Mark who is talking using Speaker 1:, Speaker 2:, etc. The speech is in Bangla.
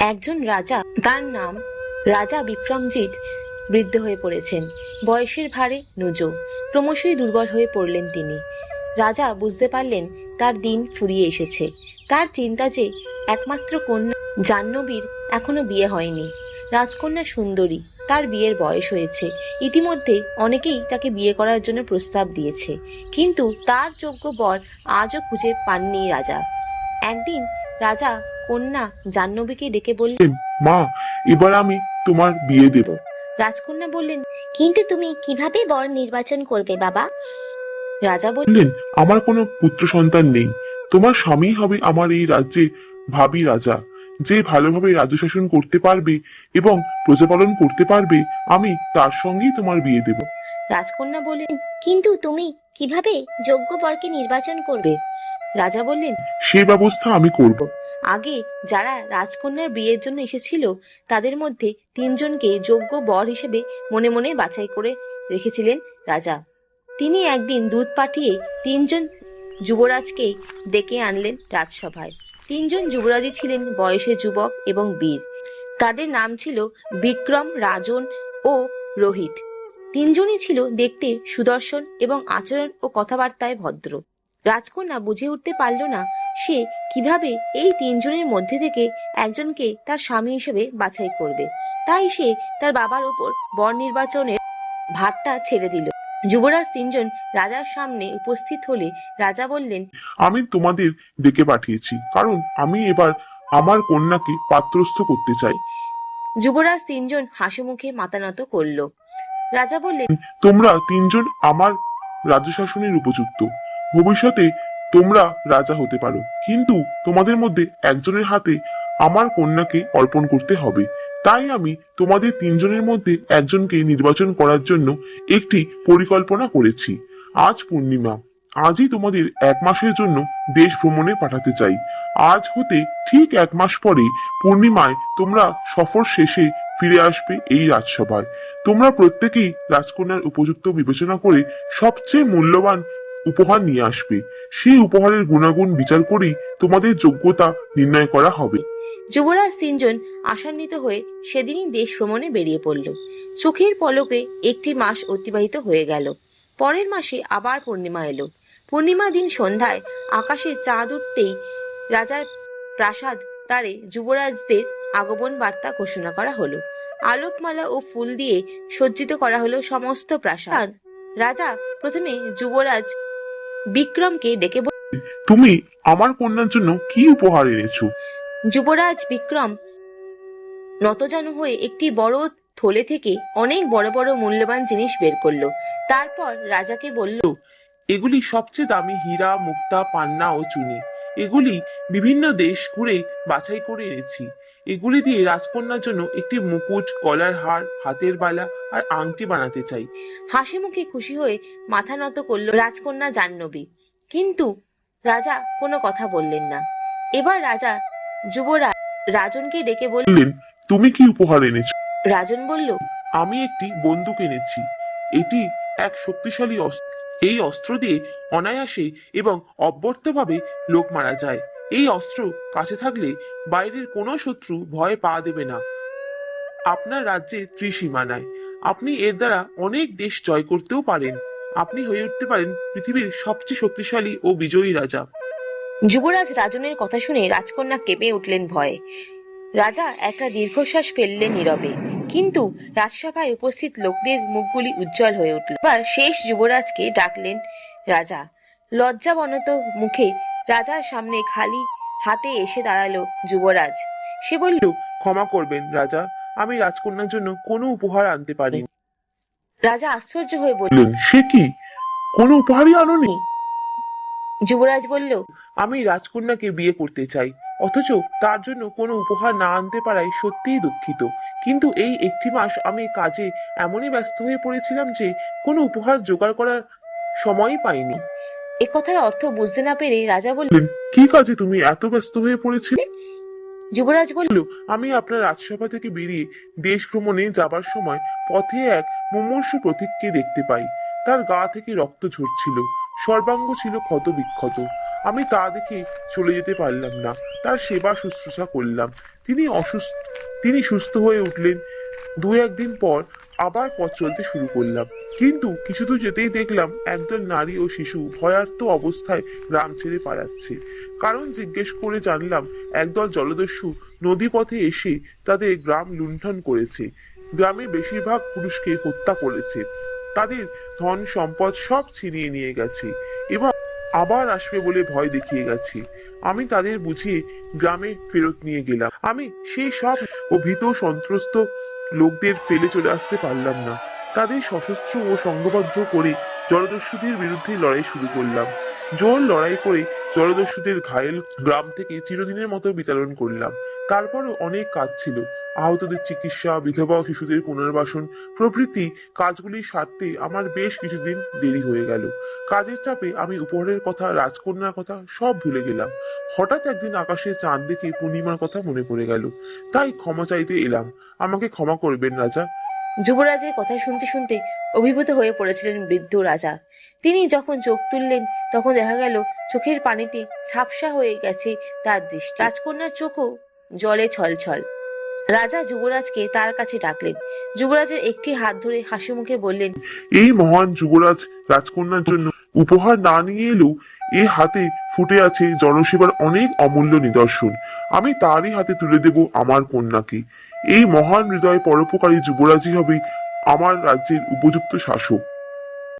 Speaker 1: একজন রাজা, তার নাম রাজা বিক্রমজিৎ, বৃদ্ধ হয়ে পড়েছেন। বয়সের ভারে নুজো, ক্রমশই দুর্বল হয়ে পড়লেন তিনি। রাজা বুঝতে পারলেন তার দিন ফুরিয়ে এসেছে। তার চিন্তা যে একমাত্র কন্যা জাহ্নবীর এখনো বিয়ে হয়নি। রাজকন্যা সুন্দরী, তার বিয়ের বয়স হয়েছে। ইতিমধ্যে অনেকেই তাকে বিয়ে করার জন্য প্রস্তাব দিয়েছে, কিন্তু তার যোগ্য বর আজও খুঁজে পাননি রাজা। একদিন রাজা কন্যা জাহ্নবীকে ডেকে বললেন,
Speaker 2: মা, এবার আমি তোমার বিয়ে দেব।
Speaker 1: রাজকন্যা বললেন,
Speaker 3: কিন্তু তুমি কিভাবে বর নির্বাচন করবে বাবা?
Speaker 1: রাজা
Speaker 2: বললেন, আমার কোনো পুত্র সন্তান নেই। তোমার স্বামী হবে আমার এই রাজ্যে ভাবী রাজা, যে ভালোভাবে রাজ্য শাসন করতে পারবে এবং প্রজাপালন করতে পারবে। আমি তার সঙ্গেই তোমার বিয়ে দেব।
Speaker 1: রাজকন্যা বললেন,
Speaker 3: কিন্তু তুমি কিভাবে যোগ্য বরকে নির্বাচন করবে?
Speaker 1: রাজা বললেন,
Speaker 2: সে ব্যবস্থা আমি করব।
Speaker 1: আগে যারা রাজকন্যার বিয়ের জন্য এসেছিল তাদের মধ্যে 3জনকে যোগ্য বর হিসেবে মনে মনে বাছাই করে রেখেছিলেন রাজা। তিনি একদিন দূত পাঠিয়ে 3জন যুবরাজকে ডেকে আনলেন রাজসভায়। 3জন যুবরাজই ছিলেন বয়সে যুবক এবং বীর। তাদের নাম ছিল বিক্রম, রাজন ও রোহিত। 3জনই ছিল দেখতে সুদর্শন এবং আচরণ ও কথাবার্তায় ভদ্র। রাজকন্যা বুঝে উঠতে পারল না সে কিভাবে এই 3জনের মধ্যে থেকে একজনকে তার স্বামী হিসেবে বাছাই করবে। তাই সে তার বাবার ওপর বর নির্বাচনের ভারটা ছেড়ে দিল। যুবরাজ 3জন রাজার সামনে উপস্থিত হলে রাজা বললেন,
Speaker 2: আমি তোমাদের ডেকে পাঠিয়েছি কারণ আমি এবার আমার কন্যাকে পাত্রস্থ করতে চাই।
Speaker 1: যুবরাজ 3জন হাসি মুখে মাথা নত করল। রাজা বললেন,
Speaker 2: তোমরা 3জন আমার রাজ্য শাসনের উপযুক্ত। ভবিষ্যতে তোমরা রাজা হতে পারো, কিন্তু তোমাদের মধ্যে একজনের হাতে আমার কন্যাকে অর্পণ করতে হবে। তাই আমি তোমাদের 3জনের মধ্যে একজনকে নির্বাচন করার জন্য একটি পরিকল্পনা করেছি। আজ পূর্ণিমা, আজই তোমাদের 1 মাসের জন্য দেশ ভ্রমণে পাঠাতে চাই। আজ হতে ঠিক 1 মাস পরে পূর্ণিমায় তোমরা সফর শেষে ফিরে আসবে এই রাজসভায়। তোমরা প্রত্যেকেই রাজকন্যার উপযুক্ত বিবেচনা করে সবচেয়ে মূল্যবান উপহার নিয়ে আসবে। সেই উপহারের গুণাগুণ বিচার করেই তোমাদের যোগ্যতা নির্ণয় করা হবে।
Speaker 1: যুবরাজ 3জন আশান্বিত হয়ে সেদিনই দেশ ভ্রমণে বেরিয়ে পড়ল। চোখের পলকে 1টি মাস অতিবাহিত হয়ে গেল। পরের মাসে আবার পূর্ণিমা এলো। পূর্ণিমা দিন সন্ধ্যায় আকাশে চাঁদ উঠতেই রাজার প্রাসাদ দ্বারে যুবরাজদের আগমন বার্তা ঘোষণা করা হলো। আলোকমালা ও ফুল দিয়ে সজ্জিত করা হলো সমস্ত প্রাসাদ। রাজা প্রথমে যুবরাজ বিক্রমকে ডেকে
Speaker 2: তুমি আমার কন্যার জন্য কি উপহার এনেছো?
Speaker 1: যুবরাজ বিক্রম নতজানু হয়ে একটি বড় থলে থেকে অনেক বড় বড় মূল্যবান জিনিস বের করলো। তারপর রাজাকে বলল,
Speaker 4: এগুলি সবচেয়ে দামি হীরা, মুক্তা, পান্না ও চুনি। এগুলি বিভিন্ন দেশ ঘুরে বাছাই করে এনেছি। এগুলি দিয়ে রাজকন্যার জন্য একটি মুকুট, গলার হার, হাতের বালা আর আংটি বানাতে চাই।
Speaker 1: হাসি মুখে খুশি হয়ে মাথা নত করল রাজকন্যা জাহ্নবী। কিন্তু রাজা কোনো কথা বললেন না। এবার রাজা যুবরাজ রাজনকে ডেকে
Speaker 2: বললেন, তুমি কি উপহার এনেছো?
Speaker 1: রাজন বলল,
Speaker 4: আমি একটি বন্দুক এনেছি। এটি এক শক্তিশালী অস্ত্র। এই অস্ত্র দিয়ে অনায়াসে এবং অব্যর্থভাবে লোক মারা যায়। এই অস্ত্র কাছে থাকলে বাইরের কোনো শত্রু ভয় পা দেবে না। আপনার রাজ্যে ত্রিসীমানায় আপনি এর দ্বারা অনেক দেশ জয় করতেও পারেন। আপনি হয়ে উঠতে পারেন পৃথিবীর সবচেয়ে শক্তিশালী ও বিজয়ী রাজা।
Speaker 1: যুবরাজ রাজনের কথা শুনে রাজকন্যা কেঁপে উঠলেন ভয়ে। রাজা একটা দীর্ঘশ্বাস ফেললেন নীরবে, কিন্তু রাজসভায় উপস্থিত লোকদের মুখগুলি উজ্জ্বল হয়ে উঠল। এবার শেষ যুবরাজকে ডাকলেন রাজা। লজ্জাবনত মুখে রাজার সামনে খালি হাতে এসে দাঁড়ালো যুবরাজ। সে বলল,
Speaker 4: ক্ষমা করবেন রাজা, আমি রাজকন্যার জন্য কোনো উপহার আনতে পারিনি।
Speaker 1: রাজা আশ্চর্য হয়ে
Speaker 2: বললেন, সে কি, কোনো উপহারই আনোনি?
Speaker 1: যুবরাজ বলল,
Speaker 4: আমি রাজকন্যাকে বিয়ে করতে চাই, অথচ তার জন্য কোনো উপহার না আনতে পারায় সত্যিই দুঃখিত। কিন্তু এই 1টি মাস আমি কাজে এমনই ব্যস্ত হয়ে পড়েছিলাম যে কোনো উপহার জোগাড় করার সময়ই পাইনি।
Speaker 1: এ কথার অর্থ বুঝতে না পেরে রাজা
Speaker 2: বললেন, কি কাজে তুমি এত ব্যস্ত হয়ে পড়েছিলে?
Speaker 1: যুবরাজ বলল,
Speaker 4: আমি আপনার রাজসভা থেকে বেরিয়ে দেশ ভ্রমণে যাবার সময় পথে এক মুমূর্ষু পথিককে দেখতে পাই। তার গা থেকে রক্ত ঝরছিল, সর্বাঙ্গ ছিল ক্ষত বিক্ষত।
Speaker 2: আমি তা দেখে চলে যেতে পারলাম না। তার সেবা শুশ্রূষা করলাম। তিনি সুস্থ হয়ে উঠলেন। দু একদিন পর আবার পথ চলতে শুরু করলাম, কিন্তু কিছু দূর যেতেই দেখলাম একদল নারী ও শিশু ভয়ার্ত অবস্থায় গ্রাম ছেড়ে পালাচ্ছে। কারণ জিজ্ঞেস করে জানলাম একদল জলদস্যু নদীপথে এসে তাদের গ্রাম লুণ্ঠন করেছে। গ্রামের বেশিরভাগ পুরুষকে হত্যা করেছে, তাদের ধন সম্পদ সব ছিনিয়ে নিয়ে গেছে এবং আবার আসবে বলে ভয় দেখিয়ে গেছে। আমি তাদের বুঝিয়ে গ্রামে ফেরত নিয়ে গেলাম। আমি সেই সব ও ভীত সন্ত্রস্ত লোকদের ফেলে চলে আসতে পারলাম না। তাদের সশস্ত্র ও সংঘবদ্ধ করে জলদস্যুদের বিরুদ্ধে লড়াই শুরু করলাম। জোর লড়াই করে জলদস্যুদের ঘায়েল গ্রাম থেকে চিরদিনের মতো বিতাড়ন করলাম। তারপরও অনেক কাজ ছিল। আহতদের চিকিৎসা, বিধবা ও শিশুদের পুনর্বাসন প্রভৃতি কাজগুলি সারতে আমার বেশ কিছুদিন দেরি হয়ে গেল। কাজের চাপে আমি উপহারের কথা, রাজকন্যার কথা সব ভুলে গেলাম। হঠাৎ একদিন আকাশে চাঁদ দেখে পূর্ণিমার কথা মনে পড়ে গেল, তাই ক্ষমা চাইতে এলাম। আমাকে ক্ষমা করবেন রাজা।
Speaker 1: যুবরাজের কথা শুনতে শুনতে অভিভূত হয়ে পড়েছিলেন বৃদ্ধ রাজা। তিনি যখন চোখ তুললেন তখন দেখা গেল চোখের পানিতে ঝাপসা হয়ে গেছে তার দৃষ্টি। রাজকন্যার চোখও জলে ছলছল। রাজা যুবরাজকে তার কাছে ডাকলেন। যুবরাজের একটি হাত ধরে হাসি মুখে বললেন,
Speaker 2: এই মহান যুবরাজ রাজকন্যার জন্য উপহার না নিয়ে এলেও এ হাতে ফুটে আছে জনসেবার অনেক অমূল্য নিদর্শন। আমি তারই হাতে তুলে দেব আমার কন্যাকে। এই মহান হৃদয় পরোপকারী যুবরাজই হবে আমার রাজ্যের উপযুক্ত শাসক।